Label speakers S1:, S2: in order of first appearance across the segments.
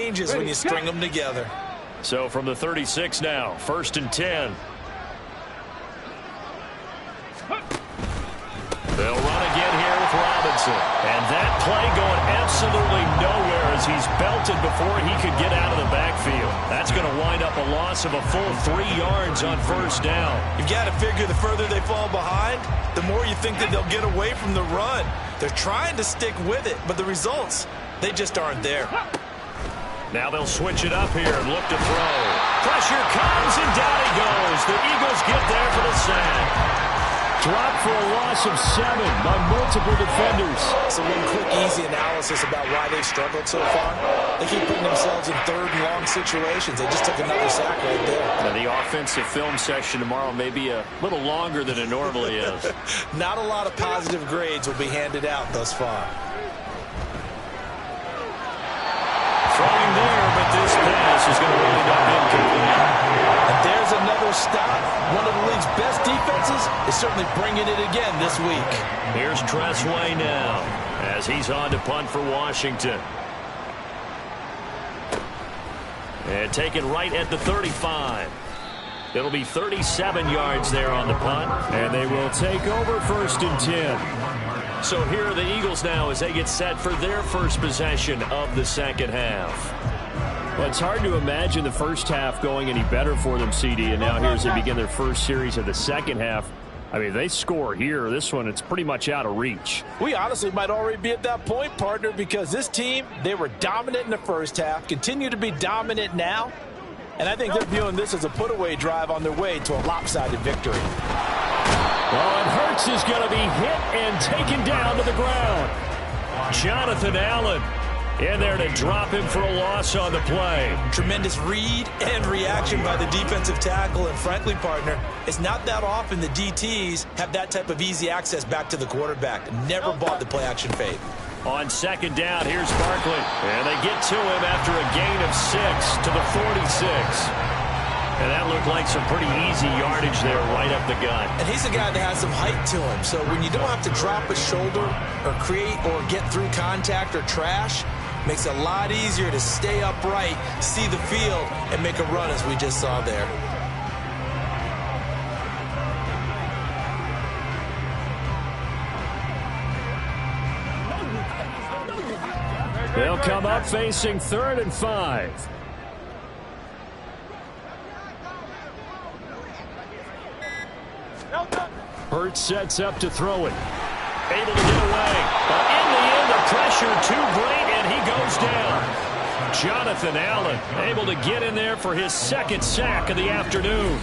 S1: changes when you string them together.
S2: So from the 36 now, 1st and 10. They'll run again here with Robinson. And that play going absolutely nowhere as he's belted before he could get out of the backfield. That's going to wind up a loss of a full 3 yards on 1st down.
S1: You've got to figure the further they fall behind, the more you think that they'll get away from the run. They're trying to stick with it, but the results, they just aren't there.
S2: Now they'll switch it up here and look to throw. Pressure comes, and down he goes. The Eagles get there for the sack. Dropped for a loss of 7 by multiple defenders.
S1: So one quick, easy analysis about why they've struggled so far. They keep putting themselves in 3rd and long situations. They just took another sack right there.
S2: Now the offensive film session tomorrow may be a little longer than it normally is.
S1: Not a lot of positive grades will be handed out thus far.
S2: Throwing there, but this pass is going to wind up incomplete.
S1: And there's another stop. One of the league's best defenses is certainly bringing it again this week.
S2: Here's Tressway now as he's on to punt for Washington. And taken right at the 35. It'll be 37 yards there on the punt. And they will take over 1st and 10. So here are the Eagles now as they get set for their first possession of the second half. Well, it's hard to imagine the first half going any better for them, CD. And now here as they begin their first series of the second half. I mean, they score here. This one, it's pretty much out of reach.
S1: We honestly might already be at that point, partner, because this team, they were dominant in the first half, continue to be dominant now. And I think they're viewing this as a put-away drive on their way to a lopsided victory.
S2: Well, and Hurts is going to be hit and taken down to the ground. Jonathan Allen in there to drop him for a loss on the play.
S1: Tremendous read and reaction by the defensive tackle. And frankly, partner, it's not that often the DTs have that type of easy access back to the quarterback. Never bought the play-action fade.
S2: On 2nd down, here's Barkley. And they get to him after a gain of 6 to the 46. And that looked like some pretty easy yardage there right up the gut.
S1: And he's a guy that has some height to him. So when you don't have to drop a shoulder or create or get through contact or trash, makes it a lot easier to stay upright, see the field, and make a run as we just saw there.
S2: They'll come up facing 3rd and 5. Hurts sets up to throw it. Able to get away. But in the end, the pressure too great, and he goes down. Jonathan Allen able to get in there for his 2nd sack of the afternoon.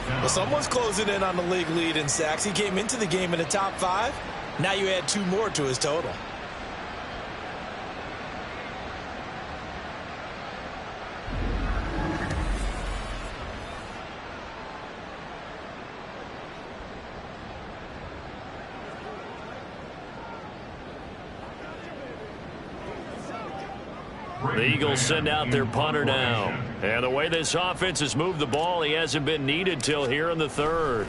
S1: Well, someone's closing in on the league lead in sacks. He came into the game in the top 5. Now you add 2 more to his total.
S2: The Eagles send out their punter now. And the way this offense has moved the ball, he hasn't been needed till here in the 3rd.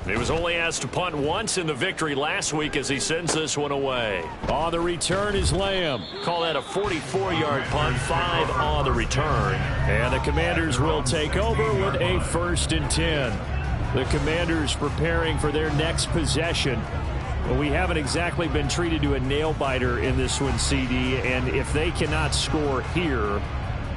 S2: He was only asked to punt once in the victory last week as he sends this one away. On the return is Lamb. Call that a 44-yard punt, 5 on the return. And the Commanders will take over with a 1st and 10. The Commanders preparing for their next possession. Well, we haven't exactly been treated to a nail-biter in this one, CD, and if they cannot score here,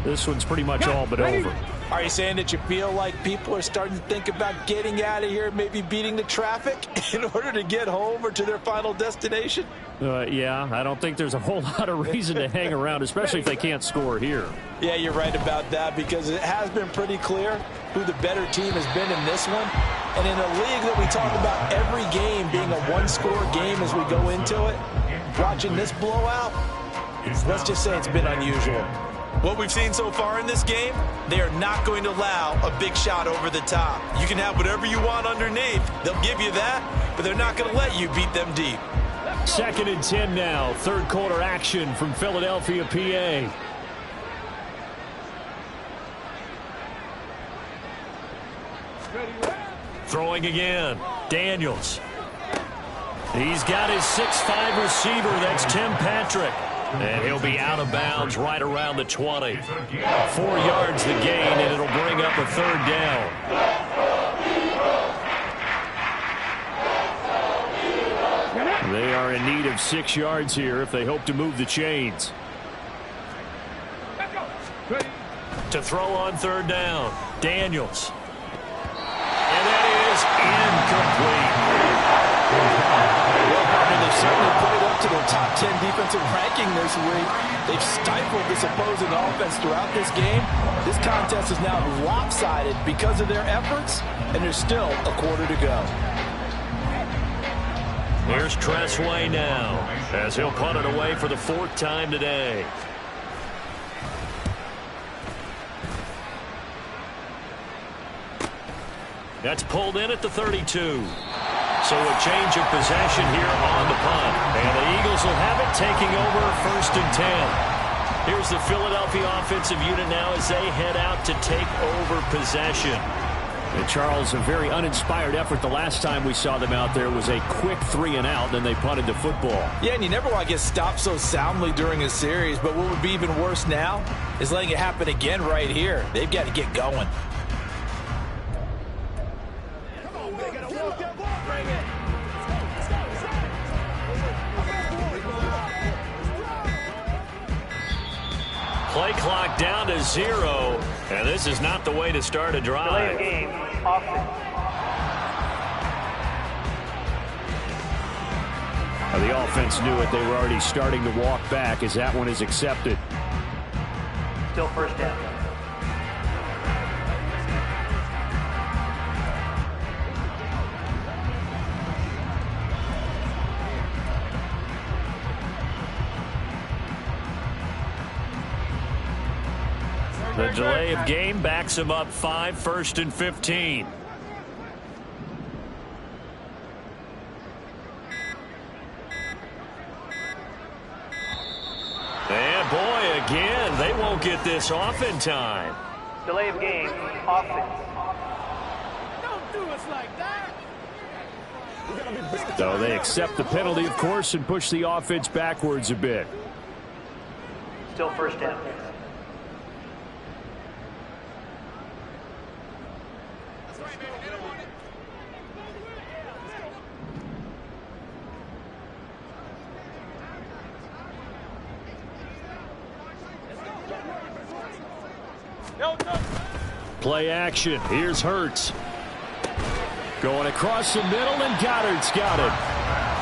S2: this one's pretty much all but over.
S1: Are you saying that you feel like people are starting to think about getting out of here, maybe beating the traffic in order to get home or to their final destination?
S2: Yeah, I don't think there's a whole lot of reason to hang around, especially if they can't score here.
S1: Yeah, you're right about that, because it has been pretty clear who the better team has been in this one. And in a league that we talk about every game being a one-score game as we go into it, watching this blowout, let's just say it's been unusual. What we've seen so far in this game, they are not going to allow a big shot over the top. You can have whatever you want underneath. They'll give you that, but they're not going to let you beat them deep.
S2: 2nd and 10 now. 3rd quarter action from Philadelphia, PA. Throwing again. Daniels. He's got his 6'5" receiver. That's Tim Patrick. And he'll be out of bounds right around the 20. 4 yards the gain, and it'll bring up a third down. They are in need of 6 yards here if they hope to move the chains. To throw on third down, Daniels. And that is incomplete.
S1: Well, partner, they've certainly played up to their top 10 defensive ranking this week. They've stifled this opposing offense throughout this game. This contest is now lopsided because of their efforts, and there's still a quarter to go.
S2: Here's Tressway now, as he'll punt it away for the 4th time today. That's pulled in at the 32. So a change of possession here on the punt. And the Eagles will have it, taking over 1st and 10. Here's the Philadelphia offensive unit now as they head out to take over possession. And Charles, a very uninspired effort the last time we saw them out there was a quick 3 and out, then they punted the football.
S1: Yeah, and you never want to get stopped so soundly during a series, but what would be even worse now is letting it happen again right here. They've got to get going.
S2: Play clock down to 0, and this is not the way to start a drive.
S3: Delay of game, offense.
S2: The offense knew it. They were already starting to walk back as that one is accepted.
S3: Still first down.
S2: The delay of game backs him up 5, 1st and 15. And boy, again, they won't get this off in time.
S3: Delay of game, offense.
S4: Don't do us like that.
S2: So they accept the penalty, of course, and push the offense backwards a bit.
S3: Still first down.
S2: Play action. Here's Hurts. Going across the middle, and Goddard's got it.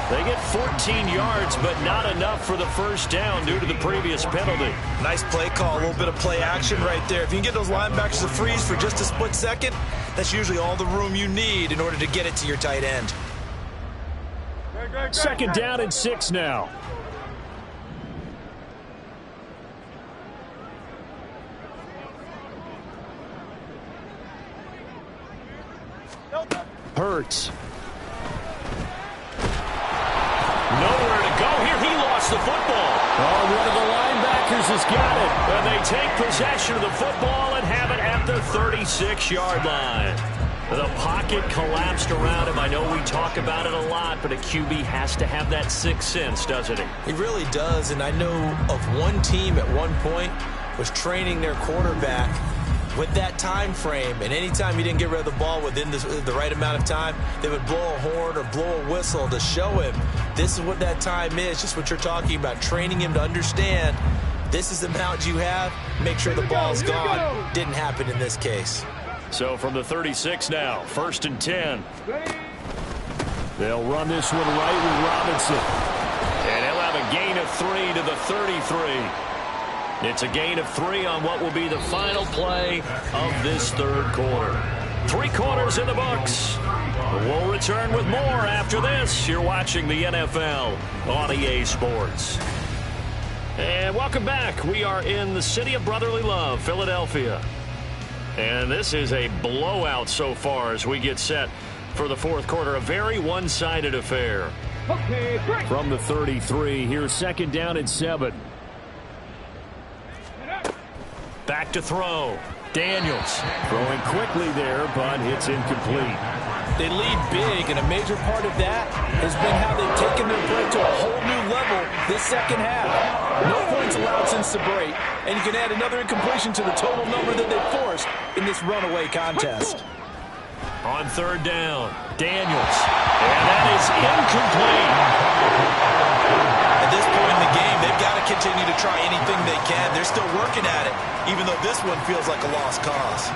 S2: They get 14 yards, but not enough for the first down due to the previous penalty.
S1: Nice play call, a little bit of play action right there. If you can get those linebackers to freeze for just a split second, that's usually all the room you need in order to get it to your tight end.
S2: 2nd down and 6 now. Hurts. Nowhere to go here. He lost the football. Oh, one of the linebackers has got it. And they take possession of the football and have it at the 36-yard line. The pocket collapsed around him. I know we talk about it a lot, but a QB has to have that sixth sense, doesn't he?
S1: He really does, and I know of one team at one point was training their quarterback with that time frame, and anytime he didn't get rid of the ball within the right amount of time, they would blow a horn or blow a whistle to show him this is what that time is, just what you're talking about, training him to understand this is the amount you have, make sure the ball's gone. Didn't happen in this case.
S2: So from the 36 now, 1st and 10. They'll run this one right with Robinson. And he'll have a gain of 3 to the 33. It's a gain of 3 on what will be the final play of this third quarter. 3 quarters in the books. We'll return with more after this. You're watching the NFL on EA Sports. And welcome back. We are in the city of brotherly love, Philadelphia. And this is a blowout so far as we get set for the fourth quarter. A very one-sided affair.
S4: Okay, great.
S2: From the 33, here's 2nd down and 7. Back to throw. Daniels throwing quickly there, but it's incomplete.
S1: They lead big, and a major part of that has been how they've taken their play to a whole new level this second half. No points allowed since the break, and you can add another incompletion to the total number that they forced in this runaway contest.
S2: On third down, Daniels. And that is incomplete.
S5: At this point in the game, they've got to continue to try anything they can. They're still working at it, even though this one feels like a lost cause.